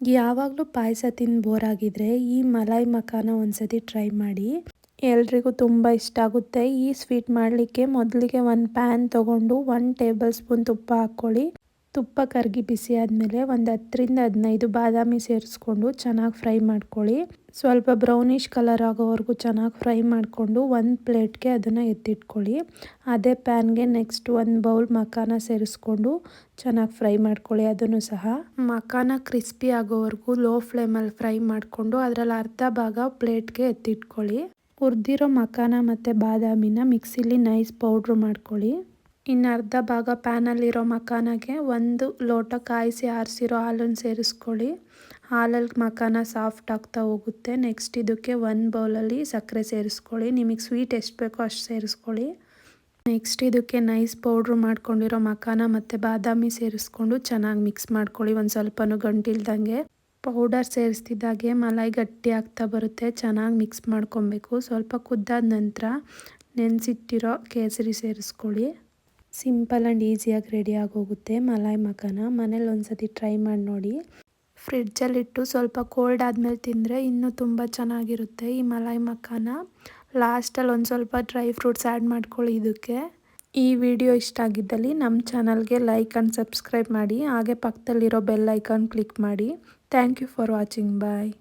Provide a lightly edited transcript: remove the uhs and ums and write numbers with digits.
ಯಾವಾಗಲೂ ಪಾಯಸ ತಿಂದು ಬೋರ್ ಆಗಿದ್ರೆ ಈ ಮಲಾಯಿ ಮಖಾನ ಒಂದ್ಸತಿ ಟ್ರೈ ಮಾಡಿ. ಎಲ್ರಿಗೂ ತುಂಬ ಇಷ್ಟ ಆಗುತ್ತೆ. ಈ ಸ್ವೀಟ್ ಮಾಡಲಿಕ್ಕೆ ಮೊದಲಿಗೆ ಒಂದು ಪ್ಯಾನ್ ತೊಗೊಂಡು 1 ಟೇಬಲ್ ಸ್ಪೂನ್ ತುಪ್ಪ ಹಾಕ್ಕೊಳ್ಳಿ. ತುಪ್ಪ ಕರಗಿ ಬಿಸಿ ಆದಮೇಲೆ ಒಂದು 10ರಿಂದ 15 ಬಾದಾಮಿ ಸೇರಿಸ್ಕೊಂಡು ಚೆನ್ನಾಗಿ ಫ್ರೈ ಮಾಡ್ಕೊಳ್ಳಿ. ಸ್ವಲ್ಪ ಬ್ರೌನಿಷ್ ಕಲರ್ ಆಗೋವರೆಗೂ ಚೆನ್ನಾಗಿ ಫ್ರೈ ಮಾಡಿಕೊಂಡು ಒಂದು ಪ್ಲೇಟ್ಗೆ ಅದನ್ನು ಎತ್ತಿಟ್ಕೊಳ್ಳಿ. ಅದೇ ಪ್ಯಾನ್ಗೆ ನೆಕ್ಸ್ಟ್ ಒಂದು ಬೌಲ್ ಮಖಾನ ಸೇರಿಸ್ಕೊಂಡು ಚೆನ್ನಾಗಿ ಫ್ರೈ ಮಾಡ್ಕೊಳ್ಳಿ. ಅದನ್ನು ಸಹ ಮಖಾನ ಕ್ರಿಸ್ಪಿ ಆಗೋವರೆಗೂ ಲೋ ಫ್ಲೇಮಲ್ಲಿ ಫ್ರೈ ಮಾಡಿಕೊಂಡು ಅದರಲ್ಲಿ ಅರ್ಧ ಭಾಗ ಪ್ಲೇಟ್ಗೆ ಎತ್ತಿಟ್ಕೊಳ್ಳಿ. ಹುರಿದಿರೋ ಮಖಾನ ಮತ್ತು ಬಾದಾಮಿನ ಮಿಕ್ಸಿಲಿ ನೈಸ್ ಪೌಡ್ರು ಮಾಡ್ಕೊಳ್ಳಿ. ಇನ್ನು ಅರ್ಧ ಭಾಗ ಪ್ಯಾನಲ್ಲಿರೋ ಮಖಾನಗೆ 1 ಲೋಟ ಕಾಯಿಸಿ ಆರಿಸಿರೋ ಹಾಲನ್ನು ಸೇರಿಸ್ಕೊಳ್ಳಿ. ಹಾಲಲ್ಲಿ ಮಖಾನ ಸಾಫ್ಟ್ ಆಗ್ತಾ ಹೋಗುತ್ತೆ. ನೆಕ್ಸ್ಟ್ ಇದಕ್ಕೆ 1 ಬೌಲಲ್ಲಿ ಸಕ್ಕರೆ ಸೇರಿಸ್ಕೊಳ್ಳಿ. ನಿಮಗೆ ಸ್ವೀಟ್ ಎಷ್ಟು ಬೇಕೋ ಅಷ್ಟು ಸೇರಿಸ್ಕೊಳ್ಳಿ. ನೆಕ್ಸ್ಟ್ ಇದಕ್ಕೆ ನೈಸ್ ಪೌಡ್ರು ಮಾಡ್ಕೊಂಡಿರೋ ಮಖಾನ ಮತ್ತು ಬಾದಾಮಿ ಸೇರಿಸ್ಕೊಂಡು ಚೆನ್ನಾಗಿ ಮಿಕ್ಸ್ ಮಾಡ್ಕೊಳ್ಳಿ. ಒಂದು ಸ್ವಲ್ಪನೂ ಗಂಟಿಲ್ದಂಗೆ. ಪೌಡರ್ ಸೇರಿಸ್ತಿದ್ದಾಗೆ ಮಲಾಯಿ ಗಟ್ಟಿ ಆಗ್ತಾ ಬರುತ್ತೆ. ಚೆನ್ನಾಗಿ ಮಿಕ್ಸ್ ಮಾಡ್ಕೊಬೇಕು. ಸ್ವಲ್ಪ ಕುದ್ದಾದ ನಂತರ ನೆನೆಸಿಟ್ಟಿರೋ ಕೇಸರಿ ಸೇರಿಸ್ಕೊಳ್ಳಿ. ಸಿಂಪಲ್ ಆ್ಯಂಡ್ ಈಸಿಯಾಗಿ ರೆಡಿ ಆಗೋಗುತ್ತೆ ಮಲಾಯಿ ಮಖಾನ. ಮನೇಲಿ ಒಂದ್ಸತಿ ಟ್ರೈ ಮಾಡಿ ನೋಡಿ. ಫ್ರಿಡ್ಜಲ್ಲಿಟ್ಟು ಸ್ವಲ್ಪ ಕೋಲ್ಡ್ ಆದಮೇಲೆ ತಿಂದರೆ ಇನ್ನೂ ತುಂಬ ಚೆನ್ನಾಗಿರುತ್ತೆ ಈ ಮಲಾಯಿ ಮಖಾನ. ಲಾಸ್ಟಲ್ಲಿ ಒಂದು ಸ್ವಲ್ಪ ಡ್ರೈ ಫ್ರೂಟ್ಸ್ ಆ್ಯಡ್ ಮಾಡ್ಕೊಳ್ಳಿ ಇದಕ್ಕೆ. ಈ ವಿಡಿಯೋ ಇಷ್ಟ ಆಗಿದ್ದಲ್ಲಿ ನಮ್ಮ ಚಾನಲ್ಗೆ ಲೈಕ್ ಆ್ಯಂಡ್ ಸಬ್ಸ್ಕ್ರೈಬ್ ಮಾಡಿ. ಹಾಗೆ ಪಕ್ಕದಲ್ಲಿರೋ ಬೆಲ್ ಐಕಾನ್ ಕ್ಲಿಕ್ ಮಾಡಿ. Thank you for watching. Bye.